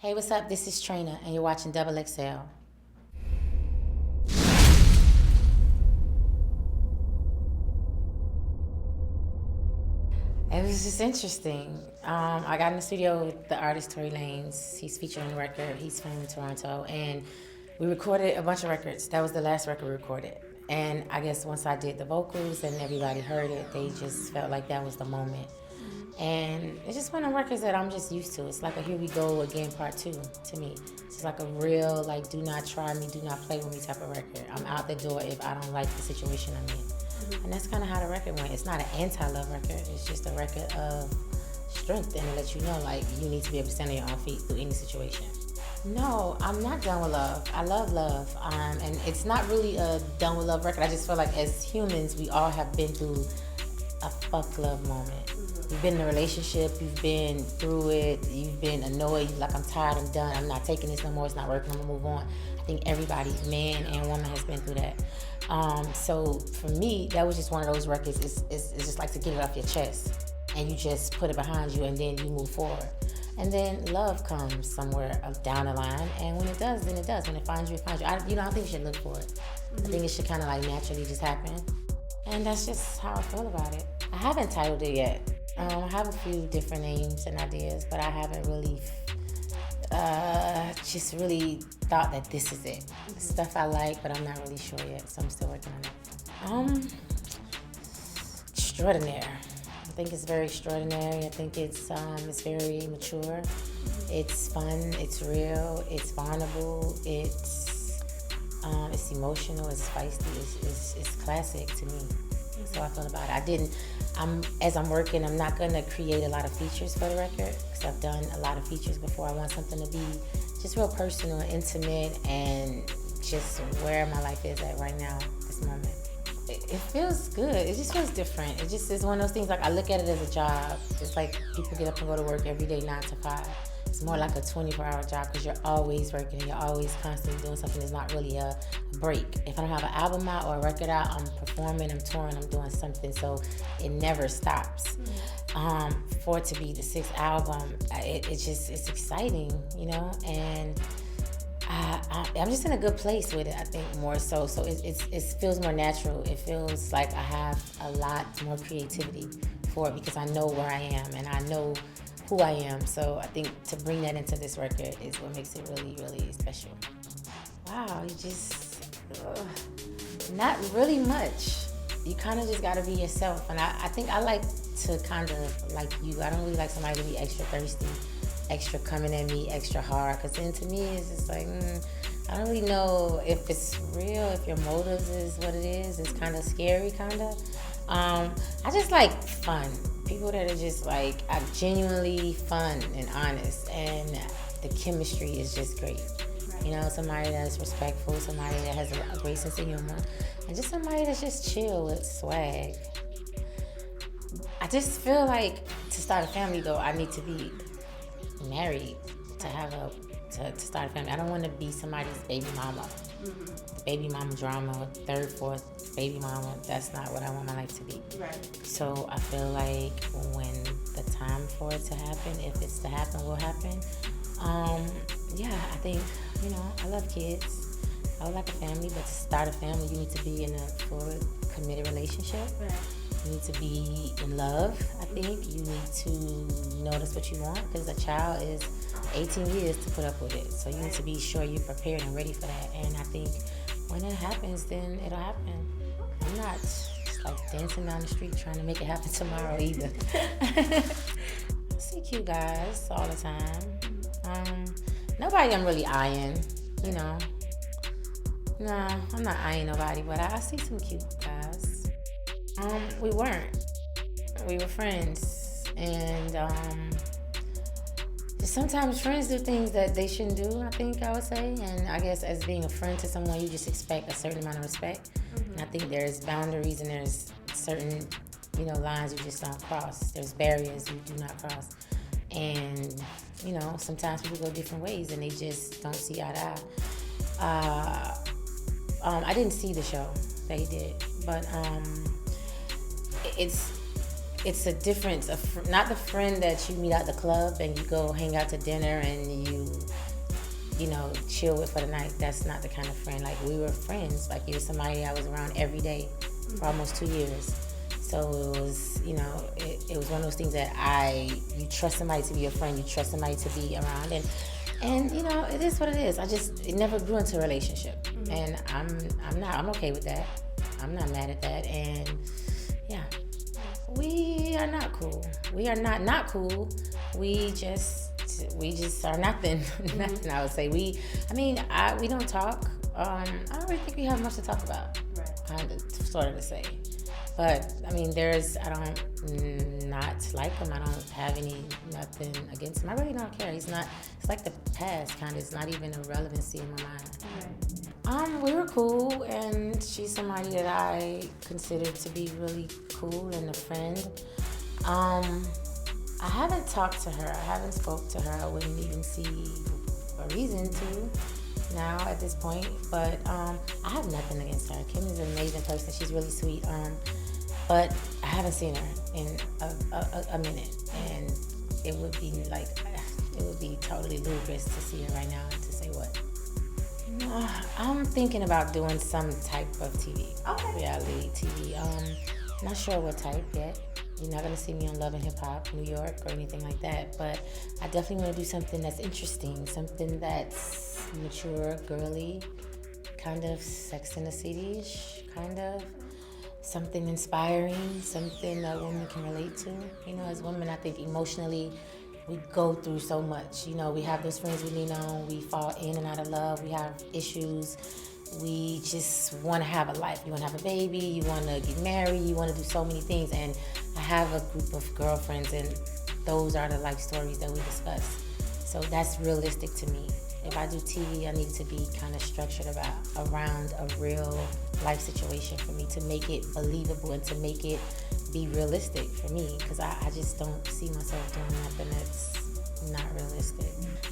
Hey, what's up? This is Trina, and you're watching Double XL. It was just interesting. I got in the studio with the artist Tory Lanez. He's featuring the record. He's from Toronto, and we recorded a bunch of records. That was the last record we recorded. And I guess once I did the vocals and everybody heard it, they just felt like that was the moment. And it's just one of the records that I'm just used to. It's like a Here We Go Again Part 2 to me. It's like a real, like, do not try me, do not play with me type of record. I'm out the door if I don't like the situation I'm in. And that's kind of how the record went. It's not an anti-love record. It's just a record of strength and to let you know, like, you need to be able to stand on your own feet through any situation. No, I'm not done with love. I love love. And it's not really a done with love record. I just feel like as humans, we all have been through a fuck love moment. You've been in a relationship, you've been through it, you've been annoyed, like I'm tired, I'm done, I'm not taking this no more, it's not working, I'm gonna move on. I think everybody, man and woman, has been through that. So for me, that was just one of those records. It's just like to get it off your chest, and you just put it behind you, and then you move forward. And then love comes somewhere down the line, and when it does, then it does. When it finds you, it finds you. I don't think you should look for it. I think it should kind of like naturally just happen. And that's just how I feel about it. I haven't titled it yet. I have a few different names and ideas, but I haven't really just really thought that this is it. Stuff I like, but I'm not really sure yet, so I'm still working on it. Extraordinary. I think it's very extraordinary. I think it's very mature. It's fun. It's real. It's vulnerable. It's emotional. It's feisty. It's classic to me. So I feel about it. As I'm working, I'm not gonna create a lot of features for the record because I've done a lot of features before. I want something to be just real personal, intimate, and just where my life is at right now, this moment. It feels good. It just feels different. It just is one of those things, like I look at it as a job. It's like people get up and go to work every day, 9 to 5. It's more like a 24-hour job because you're always working and you're always constantly doing something. It's not really a break. If I don't have an album out or a record out, I'm performing, I'm touring, I'm doing something, so it never stops. For it to be the 6th album, it's exciting, you know, and I'm just in a good place with it, I think, more so. So it feels more natural. It feels like I have a lot more creativity for it because I know where I am and I know who I am. So I think to bring that into this record is what makes it really, really special. Wow, not really much. You kind of just got to be yourself. And I think I like to kind of like you. I don't really like somebody to be extra thirsty, extra coming at me, extra hard. Because then to me, it's just like, I don't really know if it's real, if your motives is what it is. It's kind of scary, kind of. I just like fun. People that are just like genuinely fun and honest, and the chemistry is just great. Right. You know, somebody that's respectful, somebody that has a great sense of humor, and just somebody that's just chill with swag. I just feel like to start a family though, I need to be married to start a family. I don't want to be somebody's baby mama. The baby mama drama, 3rd, 4th baby mama, that's not what I want my life to be. Right. So I feel like when the time for it to happen, if it's to happen, will happen. I think, you know, I love kids. I would like a family, but to start a family, you need to be in a full committed relationship. Right. You need to be in love, I think. You need to know that's what you want, because a child is 18 years to put up with it. So you need to be sure you're prepared and ready for that. And I think when it happens, then it'll happen. I'm not just like dancing down the street trying to make it happen tomorrow either. I see cute guys all the time. Nobody I'm really eyeing, you know. No, I'm not eyeing nobody, but I see some cute guys. We weren't. We were friends. And sometimes friends do things that they shouldn't do, I think I would say. And I guess as being a friend to someone, you just expect a certain amount of respect. And I think there's boundaries and there's certain, you know, lines you just don't cross. There's barriers you do not cross. And, you know, sometimes people go different ways and they just don't see eye to eye. I didn't see the show that he did, but it's a difference. Not the friend that you meet at the club and you go hang out to dinner and you chill with for the night. That's not the kind of friend. Like, we were friends. Like, you were somebody I was around every day for almost 2 years. So it was, it was one of those things that you trust somebody to be your friend, you trust somebody to be around, and it is what it is. It never grew into a relationship, and I'm okay with that. I'm not mad at that, and yeah, we are not cool. We are not cool. We just are nothing. Nothing. I would say we don't talk. I don't really think we have much to talk about. Right. Kind of, sort of to say. But I don't not like him. I don't have nothing against him. I really don't care. It's like the past kind of. It's not even a relevancy in my mind. Right. We were cool, and she's somebody that I consider to be really cool and a friend. I haven't talked to her. I haven't spoke to her. I wouldn't even see a reason to now at this point. But I have nothing against her. Kim is an amazing person. She's really sweet. But I haven't seen her in a minute, and it would be totally ludicrous to see her right now and to say what. I'm thinking about doing some type of TV, reality TV. Not sure what type yet. You're not gonna see me on Love and Hip Hop, New York, or anything like that. But I definitely want to do something that's interesting, something that's mature, girly, kind of Sex in the City-ish, kind of. Something inspiring, something that women can relate to. As women, I think emotionally, we go through so much. We have those friends we lean on. We fall in and out of love. We have issues. We just want to have a life. You want to have a baby. You want to get married. You want to do so many things. And I have a group of girlfriends, and those are the life stories that we discuss. So that's realistic to me. If I do TV, I need to be kind of structured around a real life situation for me to make it believable and to make it be realistic for me, because I just don't see myself doing nothing that's not realistic.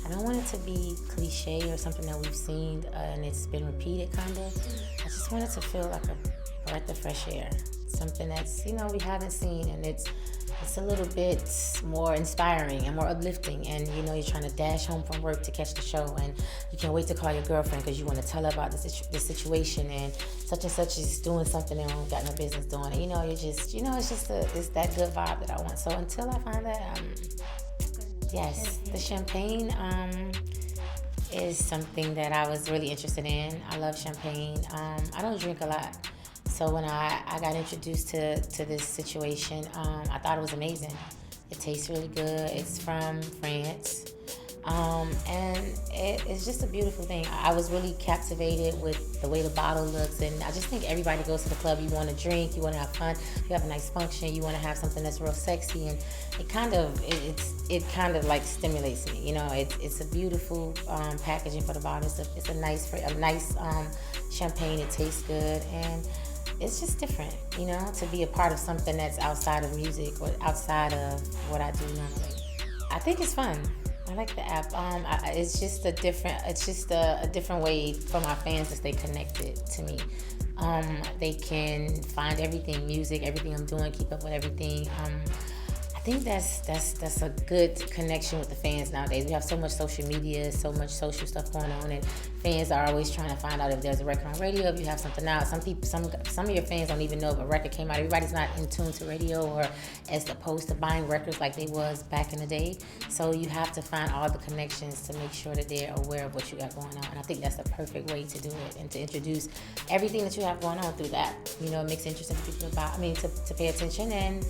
I don't want it to be cliche or something that we've seen and it's been repeated kind of. I just want it to feel like a breath of fresh air, something that's we haven't seen, and it's a little bit more inspiring and more uplifting, and you're trying to dash home from work to catch the show, and you can't wait to call your girlfriend because you want to tell her about this situation, and such is doing something they don't got no business doing, and it's that good vibe that I want. So until I find that, yes, the champagne is something that I was really interested in. I love champagne. I don't drink a lot. So when I got introduced to this situation, I thought it was amazing. It tastes really good. It's from France. And it's just a beautiful thing. I was really captivated with the way the bottle looks, and I just think everybody goes to the club, you want to drink, you want to have fun, you have a nice function, you want to have something that's real sexy, and it kind of like stimulates me. It's a beautiful packaging for the bottle. It's a nice champagne. It tastes good, and it's just different, to be a part of something that's outside of music or outside of what I do normally. I think it's fun. I like the app. It's just a different way for my fans to stay connected to me. They can find everything, music, everything I'm doing, keep up with everything. I think that's a good connection with the fans nowadays. We have so much social media, so much social stuff going on, and fans are always trying to find out if there's a record on radio, if you have something out. Some of your fans don't even know if a record came out. Everybody's not in tune to radio or as opposed to buying records like they was back in the day. So you have to find all the connections to make sure that they're aware of what you got going on. And I think that's the perfect way to do it and to introduce everything that you have going on through that. It makes it interesting for people to pay attention, and